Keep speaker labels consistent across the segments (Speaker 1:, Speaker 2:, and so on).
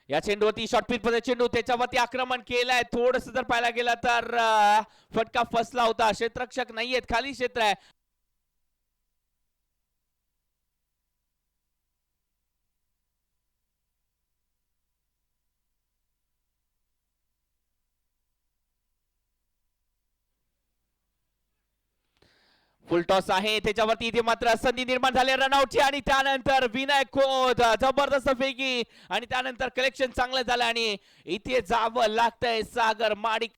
Speaker 1: या चेंडूवरती short pitch मध्ये चेंडू त्याच्यावरती आक्रमण केलंय. थोडस जर पाहायला गेलं तर फटका फसला होता. क्षेत्ररक्षक नाहीयेत, खाली क्षेत्र आहे. फुल टॉस आहे त्याच्यावरती. इथे मात्र संधी निर्माण झाली रनआउटची आणि त्यानंतर विनय खोत जबरदस्त फेकी आणि त्यानंतर कलेक्शन चांगलं झालं आणि इथे जावं लागतंय सागर माडिक.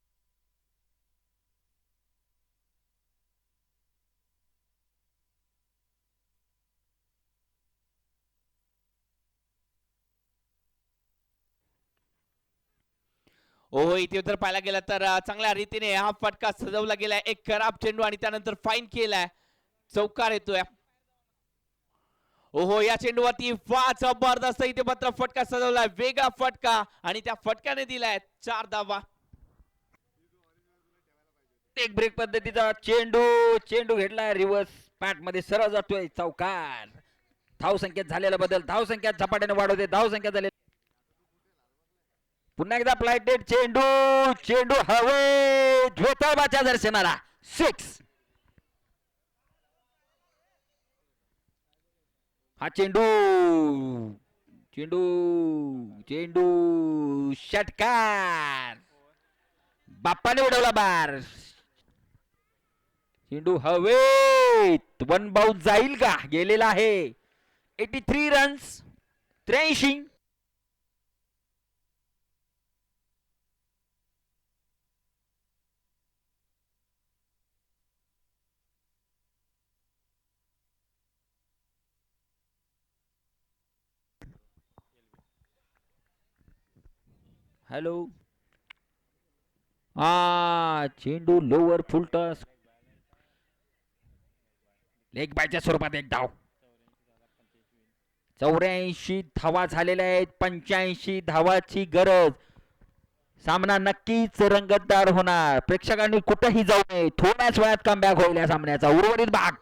Speaker 1: हो इथे जर पाहायला गेला तर चांगल्या रीतीने हा फटका सजवला गेलाय. एक खराब चेंडू आणि त्यानंतर फाईन केलाय. चौकार येतोय. ओहो या चेंडूवरती जबरदस्त इथे मात्र फटका सजवलाय. वेगळा फटका आणि त्या फटक्याने दिलाय 4 धावा.
Speaker 2: एक ब्रेक पद्धतीचा चेंडू चेंडू घेतलाय रिव्हर्स पॅट मध्ये सरळ जातोय. चौकार. धाव संख्येत झालेला बदल. धाव संख्या झपाट्याने वाढवते. धाव संख्या झाले. पुन्हा एकदा फ्लाइटेड चेंडू चेंडू हवे झोताबाच्या दर्शनाला 6. हा चेंडू चेंडू चेंडू षटकार. बाप्पाने उडवला बार. चेंडू हवेत. वन बाउंस जाईल का? गेलेला आहे. 83 रन्स. 83. हॅलो. हा चेंडू लोवर फुल टॉस. लेग बायच्या स्वरूपात एक धाव. 84 धावा झालेल्या आहेत. 85 धावाची गरज. सामना नक्कीच रंगतदार होणार. प्रेक्षकांनी कुठेही जाऊ नये. थोड्याच वेळात कमबॅक होईल या सामन्याचा उर्वरित भाग.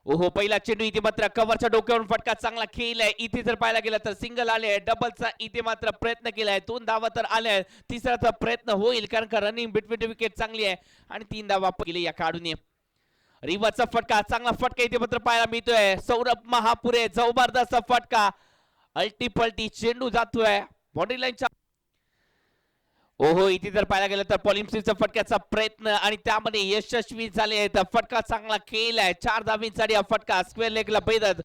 Speaker 1: ओहो पहिला चेंडू इथे मात्र कव्हरच्या डोक्यावरून फटका चांगला खेळलाय. इथे जर पाहायला गेलं तर सिंगल आले. डबलचा इथे मात्र प्रयत्न केलाय. 2 धावा तर आल्या. तिसऱ्याचा प्रयत्न होईल कारण का रनिंग बिटवीन विकेट चांगली आहे आणि 3 धावा केली या काढून. रिव्हर्सचा फटका चांगला फटका इथे मात्र पाहायला मिळतोय. सौरभ महापुरे जबरदस्त फटका. अल्टी चेंडू जातोय बाउंड्री लाईनच्या. ओहो इथे जर पाहायला गेलं तर पॉलिम्सीचा फटक्याचा प्रयत्न आणि त्यामध्ये यशस्वी झाले. फटका चांगला केलाय. 4 धावींसाठी हा फटका स्क्वेअर लेगला बैदत.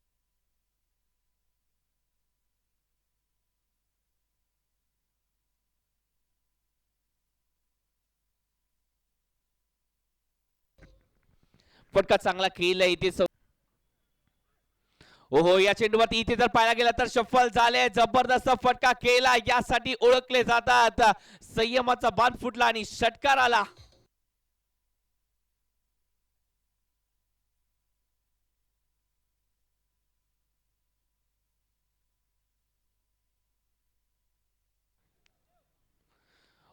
Speaker 1: फटका चांगला केलाय इथे. ओहो या चेंडूवरती इथे जर पाहायला गेला तर सफल झाले. जबरदस्त फटका केला. यासाठी ओळखले जातात. संयमाचा बांध फुटला आणि षटकार आला.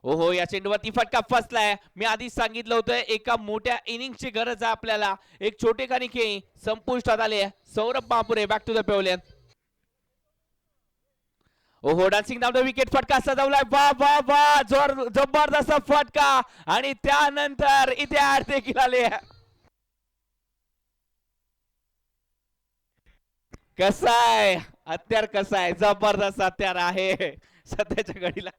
Speaker 1: ओहो या चेंडूवरती फटका फसलाय. मी आधीच सांगितलं होतं एका मोठ्या इनिंगची गरज आहे आपल्याला. एक छोटेखानी खेळ संपुष्टात आले. Saurabh Mahapure back to the pavilion. ओहो डान्सिंग डाऊन द विकेट फटका सजवलाय. वा वा वा जबरदस्त फटका आणि त्यानंतर इथे ऍड देखील आले. कसा आहे हत्यार? कसा आहे? जबरदस्त हत्यार आहे सध्याच्या घडीला.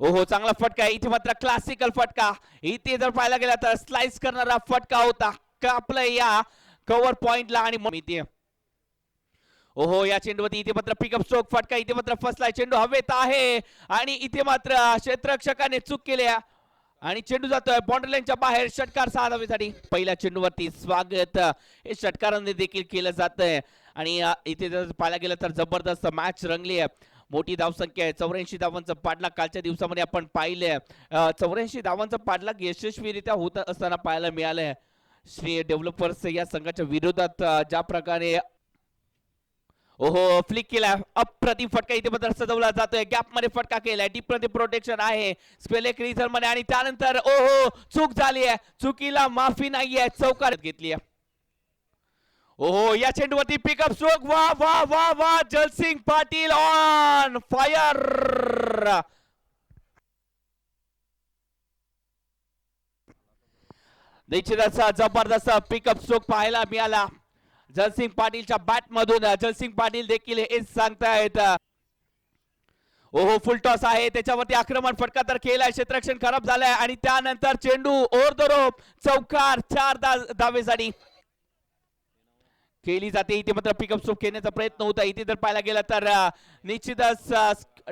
Speaker 1: ओहो चांगला फटका आहे इथे मात्र क्लासिकल फटका इथे जर पाहायला गेला तर स्लाइस करणारा फटका होता कापलं या कव्हर पॉइंटला आणि इथे ओहो या चेंडूवरती इथे मात्र पिकअप स्ट्रोक फटका इथे मात्र फसलाय चेंडू हवेत आहे आणि इथे मात्र क्षेत्ररक्षकाने चूक केली आणि चेंडू जातोय बाउंड्री लाईनच्या बाहेर षटकार 6 धावेसाठी पहिल्या चेंडूवरती स्वागत हे षटकाराने देखील केलं जातंय आणि इथे जर पाहायला गेलं तर जबरदस्त मॅच रंगली आहे मोठी धावसंख्या आहे 84 धावांचा पाठलाग कालच्या दिवसामध्ये आपण पाहिलंय 84 धावांचा पाठलाग यशस्वीरित्या होत असताना पाहायला मिळालंय श्री डेव्हलपर्स या संघाच्या विरोधात ज्या प्रकारे ओहो फ्लिक केला अप्रतिम फटका इथे मात्र सजवला जातोय गॅप मध्ये फटका केलाय डीप मध्ये प्रोटेक्शन आहे स्पेलेक रिझर्व मध्ये आणि त्यानंतर ओहो चूक झाली आहे चुकीला माफी नाहीये चौकारात घेतली आहे ओहो या चेंडूवरती पिकअप स्ट्रोक वा वा वा वा जलसिंग पाटील ऑन फायर निश्चितच जबरदस्त पिकअप स्ट्रोक पाहायला मिळाला जलसिंग पाटीलच्या बॅट मधून जलसिंग पाटील देखील हे सांगतायत ओहो फुल टॉस आहे त्याच्यावरती आक्रमण फटका तर केलाय क्षेत्ररक्षण खराब झालाय आणि त्यानंतर चेंडू ओव्हर द रोप चौकार 4 धावेसाठी केली जाते इथे मात्र पिकअप स्ट्रोक खेळण्याचा प्रयत्न होता इथे जर पाहायला गेला तर निश्चितच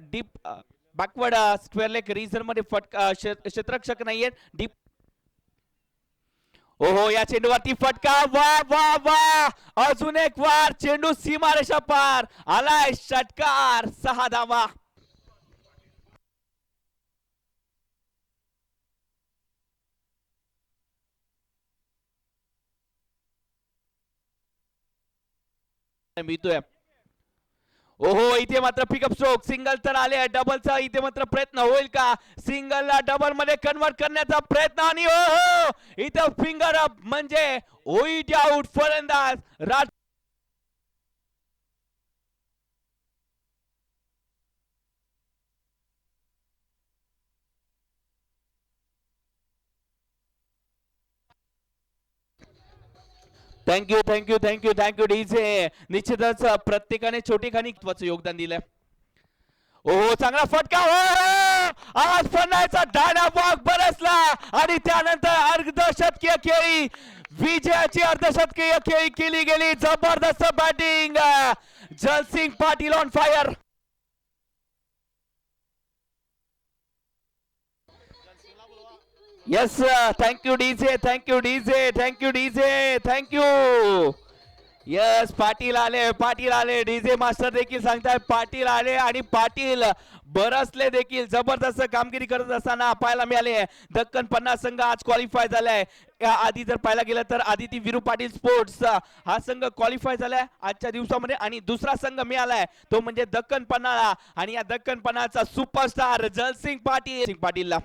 Speaker 1: deep backward square leg reason मध्ये फटका क्षेत्ररक्षक नाहीये डीप ओहो या चेंडूवरती फटका वा वा वा अजून एक वार चेंडू सीमारेषा पार आलाय षटकार 6 धावा मिळतोय ओहो इथे मात्र पिकअप स्ट्रोक सिंगल तर आले डबलचा इथे मात्र प्रयत्न होईल का सिंगलला डबल मध्ये कन्वर्ट करण्याचा प्रयत्न आणि ओहो इथे फिंगर अप म्हणजे ओईट आउट फलंदाज Raj thank you thank you thank you thank you DJ निश्चितच प्रत्येकाने छोटी खानी योगदान दिलंय ओहो चांगला फटका हो आज फनायचा डायनामॉग बरसला आणि त्यानंतर अर्धशतकीय खेळी विजयाची अर्धशतकीय खेळी केली गेली जबरदस्त batting Jalsing Patil on fire yes thank you DJ thank you DJ thank you DJ thank you yes Patil आले डीजे मास्टर देखील सांगताय पाटील आले आणि पाटील बरसले देखील जबरदस्त कामगिरी करत असताना पाहायला मिळाले दक्कन 50 संघ आज क्वालिफाय झालाय आधी जर पाहायला गेलं तर आदिती विरू पाटील स्पोर्ट्स हा संघ क्वालिफाय झालाय आजच्या दिवसामध्ये आणि दुसरा संघ मिळालाय तो म्हणजे दक्कन पन्हाळा आणि या दक्कन पन्हाळाचा सुपरस्टार जलसिंग पाटीलला